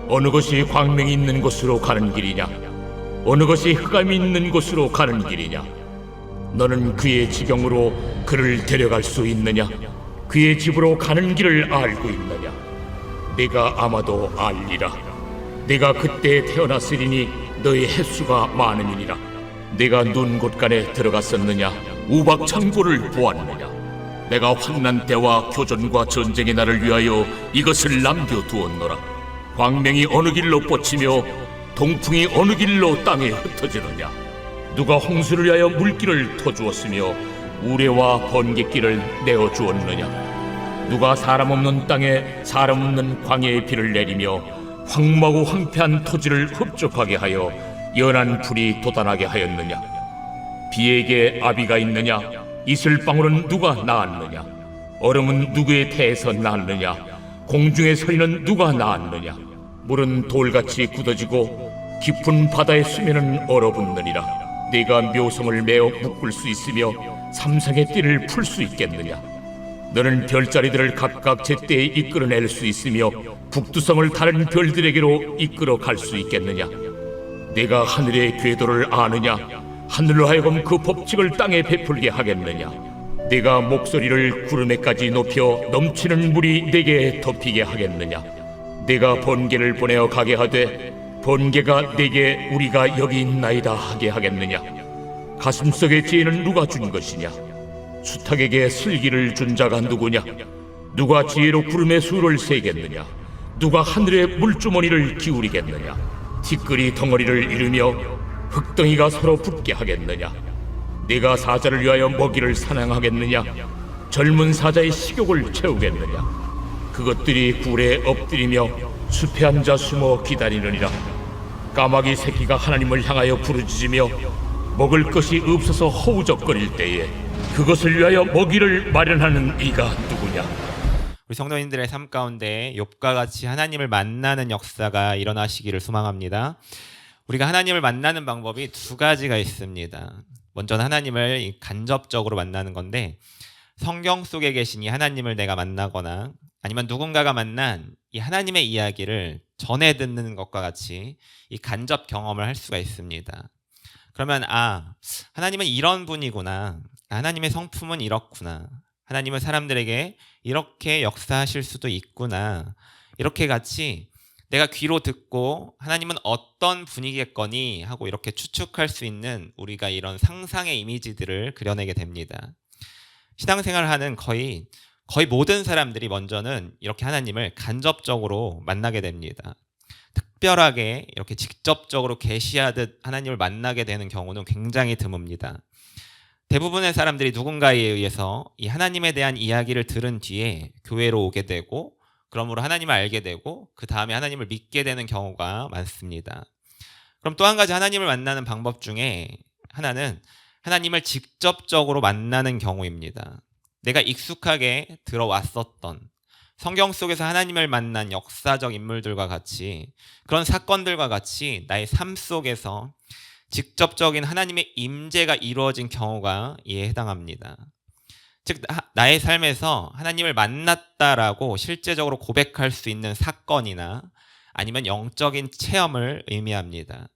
어느 것이 광명이 있는 곳으로 가는 길이냐? 어느 것이 흑암이 있는 곳으로 가는 길이냐? 너는 그의 지경으로 그를 데려갈 수 있느냐? 그의 집으로 가는 길을 알고 있느냐? 내가 아마도 알리라. 내가 그때 태어났으리니 너의 횟수가 많음이니라. 내가 눈 곳간에 들어갔었느냐? 우박 창고를 보았느냐? 내가 환난 때와 교전과 전쟁의 날을 위하여 이것을 남겨두었노라. 광명이 어느 길로 뻗치며 동풍이 어느 길로 땅에 흩어지느냐? 누가 홍수를 위하여 물길을 터주었으며 우레와 번갯길을 내어주었느냐? 누가 사람 없는 땅에 사람 없는 광야의 비를 내리며 황무하고 황폐한 토지를 흡족하게 하여 연한 불이 돋아나게 하였느냐? 비에게 아비가 있느냐? 이슬방울은 누가 낳았느냐? 얼음은 누구의 태에서 낳았느냐? 공중의 서리는 누가 낳았느냐? 물은 돌같이 굳어지고 깊은 바다의 수면은 얼어붙느니라. 네가 묘성을 메어 묶을 수 있으며 삼성의 띠를 풀 수 있겠느냐? 너는 별자리들을 각각 제때에 이끌어낼 수 있으며 북두성을 다른 별들에게로 이끌어 갈 수 있겠느냐? 네가 하늘의 궤도를 아느냐? 하늘로 하여금 그 법칙을 땅에 베풀게 하겠느냐? 네가 목소리를 구름에까지 높여 넘치는 물이 네게 덮이게 하겠느냐? 네가 번개를 보내어 가게 하되 번개가 네게 우리가 여기 있나이다 하게 하겠느냐? 가슴속의 지혜는 누가 준 것이냐? 수탉에게 슬기를 준 자가 누구냐? 누가 지혜로 구름의 수를 세겠느냐? 누가 하늘의 물주머니를 기울이겠느냐? 티끌이 덩어리를 이루며 흙덩이가 서로 붙게 하겠느냐? 네가 사자를 위하여 먹이를 사냥하겠느냐? 젊은 사자의 식욕을 채우겠느냐? 그것들이 굴에 엎드리며 숲에 앉아 숨어 기다리느니라. 까마귀 새끼가 하나님을 향하여 부르짖으며 먹을 것이 없어서 허우적거릴 때에 그것을 위하여 먹이를 마련하는 이가 누구냐? 우리 성도님들의 삶 가운데 욥과 같이 하나님을 만나는 역사가 일어나시기를 소망합니다. 우리가 하나님을 만나는 방법이 두 가지가 있습니다. 먼저는 하나님을 간접적으로 만나는 건데, 성경 속에 계신 이 하나님을 내가 만나거나 아니면 누군가가 만난 이 하나님의 이야기를 전해 듣는 것과 같이 이 간접 경험을 할 수가 있습니다. 그러면 하나님은 이런 분이구나, 하나님의 성품은 이렇구나, 하나님은 사람들에게 이렇게 역사하실 수도 있구나, 이렇게 같이 내가 귀로 듣고 하나님은 어떤 분이겠거니 하고 이렇게 추측할 수 있는 우리가 이런 상상의 이미지들을 그려내게 됩니다. 신앙생활을 하는 거의 모든 사람들이 먼저는 이렇게 하나님을 간접적으로 만나게 됩니다. 특별하게 이렇게 직접적으로 계시하듯 하나님을 만나게 되는 경우는 굉장히 드뭅니다. 대부분의 사람들이 누군가에 의해서 이 하나님에 대한 이야기를 들은 뒤에 교회로 오게 되고, 그러므로 하나님을 알게 되고 그 다음에 하나님을 믿게 되는 경우가 많습니다. 그럼 또 한 가지 하나님을 만나는 방법 중에 하나는 하나님을 직접적으로 만나는 경우입니다. 내가 익숙하게 들어왔었던 성경 속에서 하나님을 만난 역사적 인물들과 같이, 그런 사건들과 같이 나의 삶 속에서 직접적인 하나님의 임재가 이루어진 경우가 이에 해당합니다. 즉, 나의 삶에서 하나님을 만났다라고 실제적으로 고백할 수 있는 사건이나 아니면 영적인 체험을 의미합니다.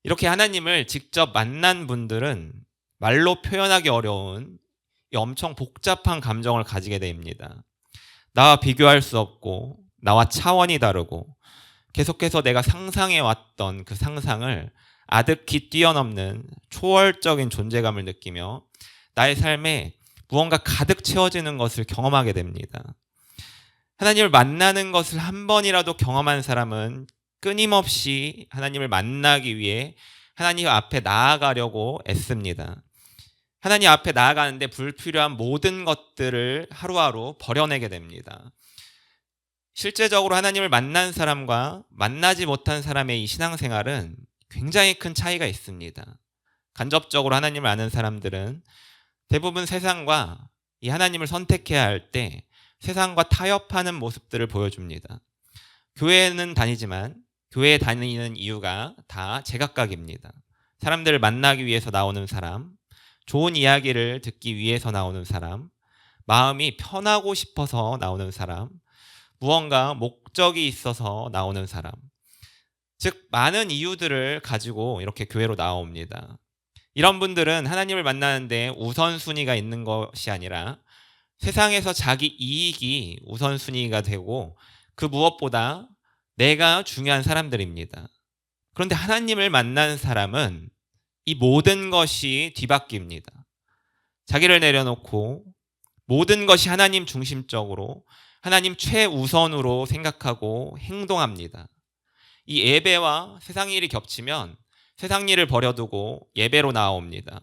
이렇게 하나님을 직접 만난 분들은 말로 표현하기 어려운 이 엄청 복잡한 감정을 가지게 됩니다. 나와 비교할 수 없고 나와 차원이 다르고 계속해서 내가 상상해왔던 그 상상을 아득히 뛰어넘는 초월적인 존재감을 느끼며 나의 삶에 무언가 가득 채워지는 것을 경험하게 됩니다. 하나님을 만나는 것을 한 번이라도 경험한 사람은 끊임없이 하나님을 만나기 위해 하나님 앞에 나아가려고 애씁니다. 하나님 앞에 나아가는데 불필요한 모든 것들을 하루하루 버려내게 됩니다. 실제적으로 하나님을 만난 사람과 만나지 못한 사람의 이 신앙생활은 굉장히 큰 차이가 있습니다. 간접적으로 하나님을 아는 사람들은 대부분 세상과 이 하나님을 선택해야 할 때 세상과 타협하는 모습들을 보여줍니다. 교회는 다니지만 교회에 다니는 이유가 다 제각각입니다. 사람들을 만나기 위해서 나오는 사람, 좋은 이야기를 듣기 위해서 나오는 사람, 마음이 편하고 싶어서 나오는 사람, 무언가 목적이 있어서 나오는 사람. 즉 많은 이유들을 가지고 이렇게 교회로 나옵니다. 이런 분들은 하나님을 만나는데 우선순위가 있는 것이 아니라 세상에서 자기 이익이 우선순위가 되고 그 무엇보다 내가 중요한 사람들입니다. 그런데 하나님을 만난 사람은 이 모든 것이 뒤바뀝니다. 자기를 내려놓고 모든 것이 하나님 중심적으로 하나님 최우선으로 생각하고 행동합니다. 이 예배와 세상 일이 겹치면 세상 일을 버려두고 예배로 나옵니다.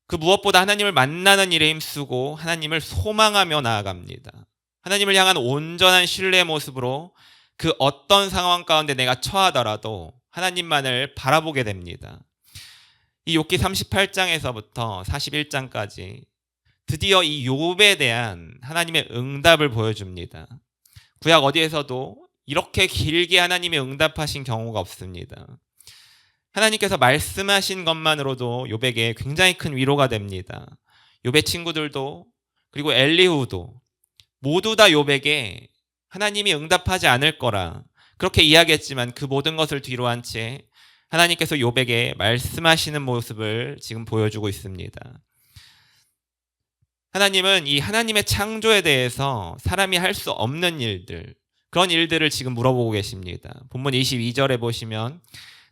그 무엇보다 하나님을 만나는 일에 힘쓰고 하나님을 소망하며 나아갑니다. 하나님을 향한 온전한 신뢰의 모습으로 그 어떤 상황 가운데 내가 처하더라도 하나님만을 바라보게 됩니다. 이 욥기 38장에서부터 41장까지 드디어 이 욥에 대한 하나님의 응답을 보여줍니다. 구약 어디에서도 이렇게 길게 하나님의 응답하신 경우가 없습니다. 하나님께서 말씀하신 것만으로도 욥에게 굉장히 큰 위로가 됩니다. 욥의 친구들도 그리고 엘리후도 모두 다 욥에게 하나님이 응답하지 않을 거라 그렇게 이야기했지만 그 모든 것을 뒤로한 채 하나님께서 욥에게 말씀하시는 모습을 지금 보여주고 있습니다. 하나님은 이 하나님의 창조에 대해서 사람이 할 수 없는 일들, 그런 일들을 지금 물어보고 계십니다. 본문 22절에 보시면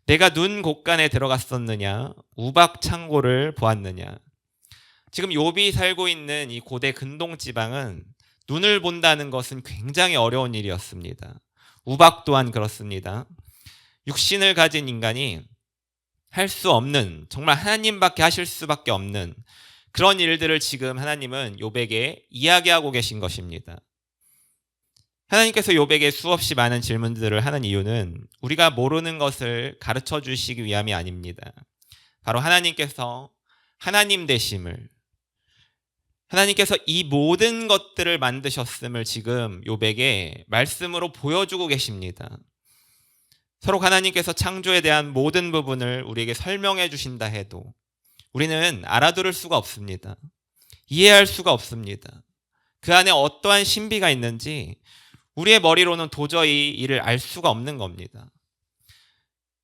내가 눈 곳간에 들어갔었느냐 우박 창고를 보았느냐. 지금 욥이 살고 있는 이 고대 근동 지방은 눈을 본다는 것은 굉장히 어려운 일이었습니다. 우박 또한 그렇습니다. 육신을 가진 인간이 할 수 없는, 정말 하나님밖에 하실 수밖에 없는 그런 일들을 지금 하나님은 욥에게 이야기하고 계신 것입니다. 하나님께서 욥에게 수없이 많은 질문들을 하는 이유는 우리가 모르는 것을 가르쳐 주시기 위함이 아닙니다. 바로 하나님께서 하나님 되심을, 하나님께서 이 모든 것들을 만드셨음을 지금 욥에게 말씀으로 보여주고 계십니다. 서로 하나님께서 창조에 대한 모든 부분을 우리에게 설명해 주신다 해도 우리는 알아들을 수가 없습니다. 이해할 수가 없습니다. 그 안에 어떠한 신비가 있는지 우리의 머리로는 도저히 이를 알 수가 없는 겁니다.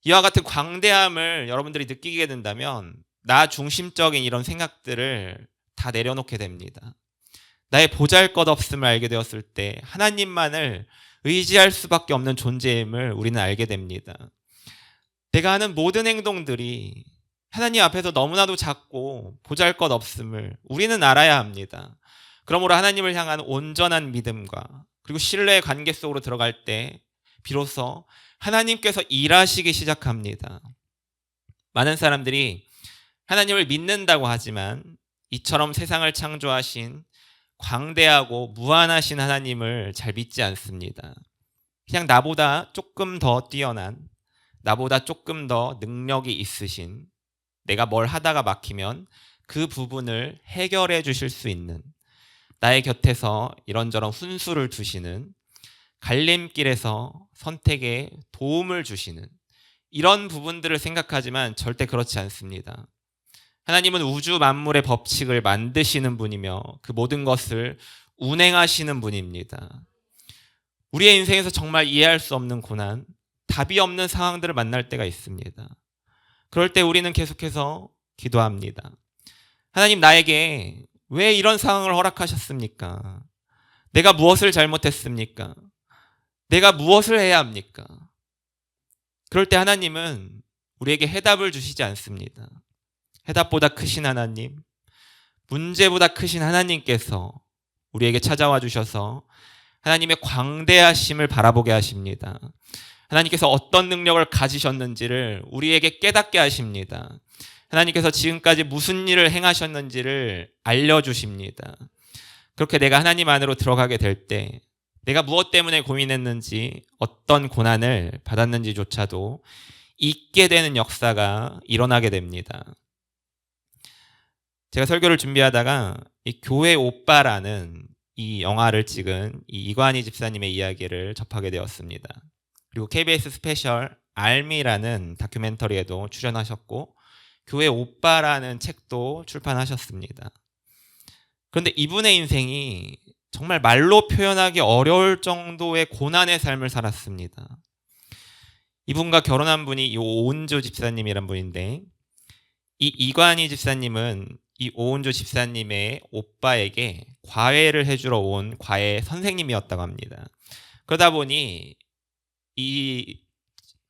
이와 같은 광대함을 여러분들이 느끼게 된다면 나 중심적인 이런 생각들을 다 내려놓게 됩니다. 나의 보잘것없음을 알게 되었을 때 하나님만을 의지할 수밖에 없는 존재임을 우리는 알게 됩니다. 내가 하는 모든 행동들이 하나님 앞에서 너무나도 작고 보잘것없음을 우리는 알아야 합니다. 그러므로 하나님을 향한 온전한 믿음과 그리고 신뢰의 관계 속으로 들어갈 때 비로소 하나님께서 일하시기 시작합니다. 많은 사람들이 하나님을 믿는다고 하지만 이처럼 세상을 창조하신 광대하고 무한하신 하나님을 잘 믿지 않습니다. 그냥 나보다 조금 더 뛰어난, 나보다 조금 더 능력이 있으신, 내가 뭘 하다가 막히면 그 부분을 해결해 주실 수 있는, 나의 곁에서 이런저런 훈수를 두시는, 갈림길에서 선택에 도움을 주시는 이런 부분들을 생각하지만 절대 그렇지 않습니다. 하나님은 우주 만물의 법칙을 만드시는 분이며 그 모든 것을 운행하시는 분입니다. 우리의 인생에서 정말 이해할 수 없는 고난, 답이 없는 상황들을 만날 때가 있습니다. 그럴 때 우리는 계속해서 기도합니다. 하나님, 나에게 왜 이런 상황을 허락하셨습니까? 내가 무엇을 잘못했습니까? 내가 무엇을 해야 합니까? 그럴 때 하나님은 우리에게 해답을 주시지 않습니다. 해답보다 크신 하나님, 문제보다 크신 하나님께서 우리에게 찾아와 주셔서 하나님의 광대하심을 바라보게 하십니다. 하나님께서 어떤 능력을 가지셨는지를 우리에게 깨닫게 하십니다. 하나님께서 지금까지 무슨 일을 행하셨는지를 알려주십니다. 그렇게 내가 하나님 안으로 들어가게 될 때 내가 무엇 때문에 고민했는지, 어떤 고난을 받았는지조차도 잊게 되는 역사가 일어나게 됩니다. 제가 설교를 준비하다가 이 교회 오빠라는 이 영화를 찍은 이 이관희 집사님의 이야기를 접하게 되었습니다. 그리고 KBS 스페셜 알미라는 다큐멘터리에도 출연하셨고 교회 오빠라는 책도 출판하셨습니다. 그런데 이분의 인생이 정말 말로 표현하기 어려울 정도의 고난의 삶을 살았습니다. 이분과 결혼한 분이 이 오은조 집사님이란 분인데, 이 이관희 집사님은 이 오은조 집사님의 오빠에게 과외를 해주러 온 과외 선생님이었다고 합니다. 그러다 보니 이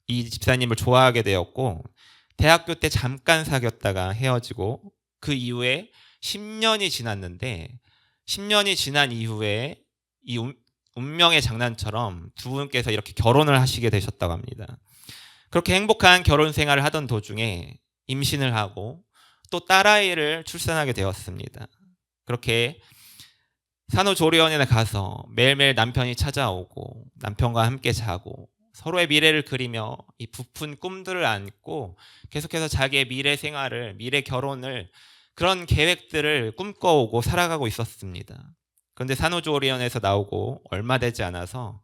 집사님을 좋아하게 되었고, 대학교 때 잠깐 사귀었다가 헤어지고, 그 이후에 10년이 지났는데, 10년이 지난 이후에 이 운명의 장난처럼 두 분께서 이렇게 결혼을 하시게 되셨다고 합니다. 그렇게 행복한 결혼 생활을 하던 도중에 임신을 하고 또 딸아이를 출산하게 되었습니다. 그렇게 산후조리원에 가서 매일매일 남편이 찾아오고 남편과 함께 자고 서로의 미래를 그리며 이 부푼 꿈들을 안고 계속해서 자기의 미래 생활을, 미래 결혼을, 그런 계획들을 꿈꿔오고 살아가고 있었습니다. 그런데 산후조리원에서 나오고 얼마 되지 않아서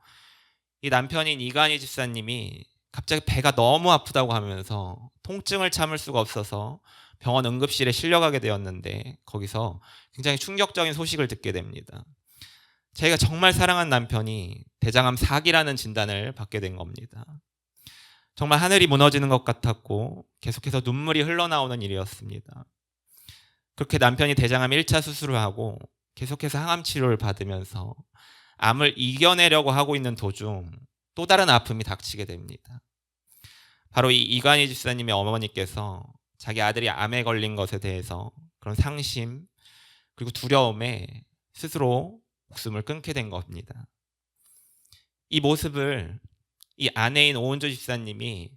이 남편인 이관희 집사님이 갑자기 배가 너무 아프다고 하면서 통증을 참을 수가 없어서 병원 응급실에 실려가게 되었는데, 거기서 굉장히 충격적인 소식을 듣게 됩니다. 자기가 정말 사랑한 남편이 대장암 4기라는 진단을 받게 된 겁니다. 정말 하늘이 무너지는 것 같았고 계속해서 눈물이 흘러나오는 일이었습니다. 그렇게 남편이 대장암 1차 수술을 하고 계속해서 항암 치료를 받으면서 암을 이겨내려고 하고 있는 도중 또 다른 아픔이 닥치게 됩니다. 바로 이 이관희 집사님의 어머니께서 자기 아들이 암에 걸린 것에 대해서 그런 상심 그리고 두려움에 스스로 목숨을 끊게 된 겁니다. 이 모습을 이 아내인 오은조 집사님이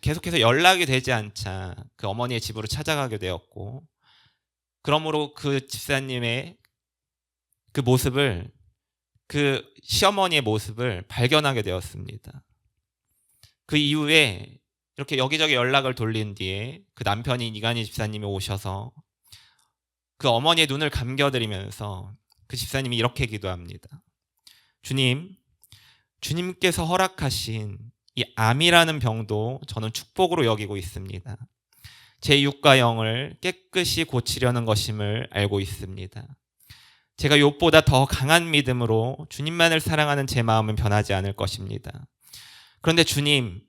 계속해서 연락이 되지 않자 그 어머니의 집으로 찾아가게 되었고, 그러므로 그 집사님의 그 모습을, 그 시어머니의 모습을 발견하게 되었습니다. 그 이후에 이렇게 여기저기 연락을 돌린 뒤에 그 남편인 이관희 집사님이 오셔서 그 어머니의 눈을 감겨드리면서 그 집사님이 이렇게 기도합니다. 주님, 주님께서 허락하신 이 암이라는 병도 저는 축복으로 여기고 있습니다. 제 육과 영을 깨끗이 고치려는 것임을 알고 있습니다. 제가 욥보다 더 강한 믿음으로 주님만을 사랑하는 제 마음은 변하지 않을 것입니다. 그런데 주님,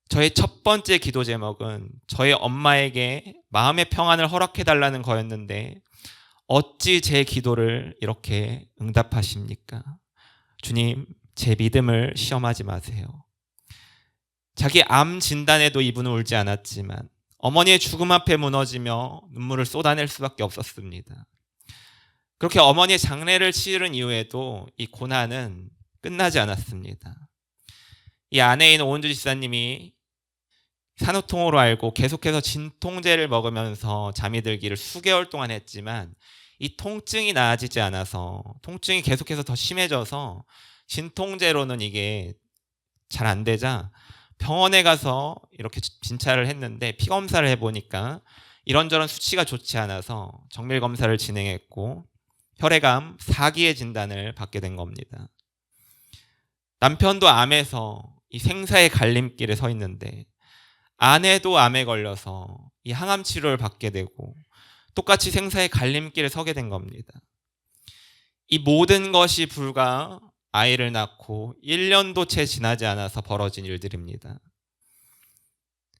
저의 첫 번째 기도 제목은 저의 엄마에게 마음의 평안을 허락해달라는 거였는데 어찌 제 기도를 이렇게 응답하십니까? 주님, 제 믿음을 시험하지 마세요. 자기 암 진단에도 이분은 울지 않았지만 어머니의 죽음 앞에 무너지며 눈물을 쏟아낼 수밖에 없었습니다. 그렇게 어머니의 장례를 치른 이후에도 이 고난은 끝나지 않았습니다. 이 아내인 오은주 집사님이 산후통으로 알고 계속해서 진통제를 먹으면서 잠이 들기를 수개월 동안 했지만 이 통증이 나아지지 않아서, 통증이 계속해서 더 심해져서 진통제로는 이게 잘 안 되자 병원에 가서 이렇게 진찰을 했는데 피검사를 해보니까 이런저런 수치가 좋지 않아서 정밀검사를 진행했고 혈액암 4기의 진단을 받게 된 겁니다. 남편도 암에서 이 생사의 갈림길에 서 있는데 아내도 암에 걸려서 이 항암 치료를 받게 되고 똑같이 생사의 갈림길에 서게 된 겁니다. 이 모든 것이 불과 아이를 낳고 1년도 채 지나지 않아서 벌어진 일들입니다.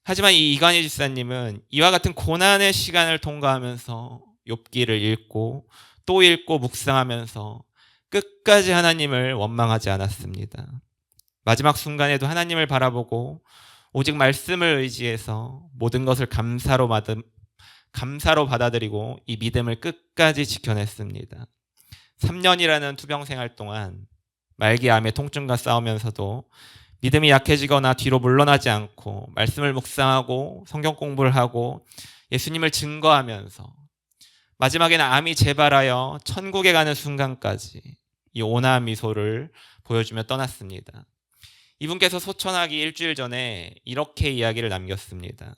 하지만 이 이관희 집사님은 이와 같은 고난의 시간을 통과하면서 욥기를 읽고 또 읽고 묵상하면서 끝까지 하나님을 원망하지 않았습니다. 마지막 순간에도 하나님을 바라보고 오직 말씀을 의지해서 모든 것을 감사로 받아들이고 이 믿음을 끝까지 지켜냈습니다. 3년이라는 투병 생활 동안 말기 암의 통증과 싸우면서도 믿음이 약해지거나 뒤로 물러나지 않고 말씀을 묵상하고 성경 공부를 하고 예수님을 증거하면서 마지막에는 암이 재발하여 천국에 가는 순간까지 이 온화한 미소를 보여주며 떠났습니다. 이분께서 소천하기 일주일 전에 이렇게 이야기를 남겼습니다.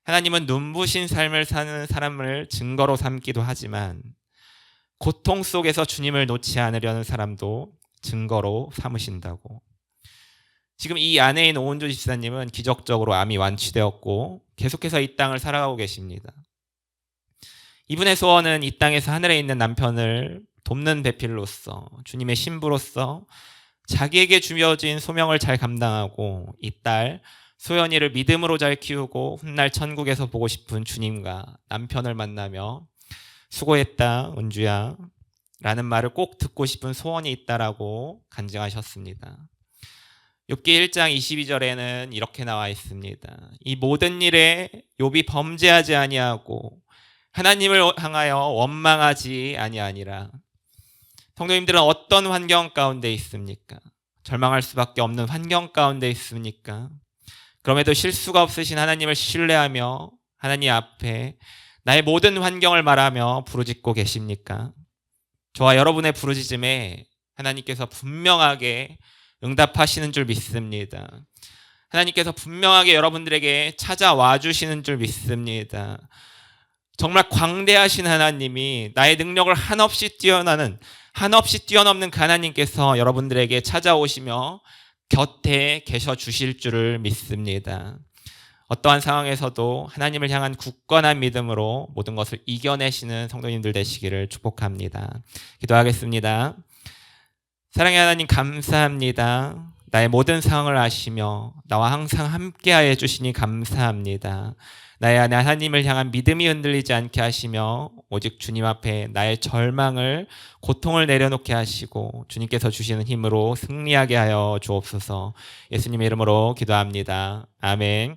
하나님은 눈부신 삶을 사는 사람을 증거로 삼기도 하지만 고통 속에서 주님을 놓지 않으려는 사람도 증거로 삼으신다고. 지금 이 아내인 오은조 집사님은 기적적으로 암이 완치되었고 계속해서 이 땅을 살아가고 계십니다. 이분의 소원은 이 땅에서 하늘에 있는 남편을 돕는 배필로서 주님의 신부로서 자기에게 주어진 소명을 잘 감당하고 이 딸 소연이를 믿음으로 잘 키우고 훗날 천국에서 보고 싶은 주님과 남편을 만나며 수고했다 은주야 라는 말을 꼭 듣고 싶은 소원이 있다라고 간증하셨습니다. 욥기 1장 22절에는 이렇게 나와 있습니다. 이 모든 일에 욥이 범죄하지 아니하고 하나님을 향하여 원망하지 아니하니라. 성도님들은 어떤 환경 가운데 있습니까? 절망할 수밖에 없는 환경 가운데 있습니까? 그럼에도 실수가 없으신 하나님을 신뢰하며 하나님 앞에 나의 모든 환경을 말하며 부르짖고 계십니까? 저와 여러분의 부르짖음에 하나님께서 분명하게 응답하시는 줄 믿습니다. 하나님께서 분명하게 여러분들에게 찾아와 주시는 줄 믿습니다. 정말 광대하신 하나님이 나의 능력을 한없이 뛰어넘는 그 하나님께서 여러분들에게 찾아오시며 곁에 계셔 주실 줄을 믿습니다. 어떠한 상황에서도 하나님을 향한 굳건한 믿음으로 모든 것을 이겨내시는 성도님들 되시기를 축복합니다. 기도하겠습니다. 사랑의 하나님 감사합니다. 나의 모든 상황을 아시며 나와 항상 함께하여 주시니 감사합니다. 나의 안에 하나님을 향한 믿음이 흔들리지 않게 하시며 오직 주님 앞에 나의 절망을 고통을 내려놓게 하시고 주님께서 주시는 힘으로 승리하게 하여 주옵소서. 예수님의 이름으로 기도합니다. 아멘.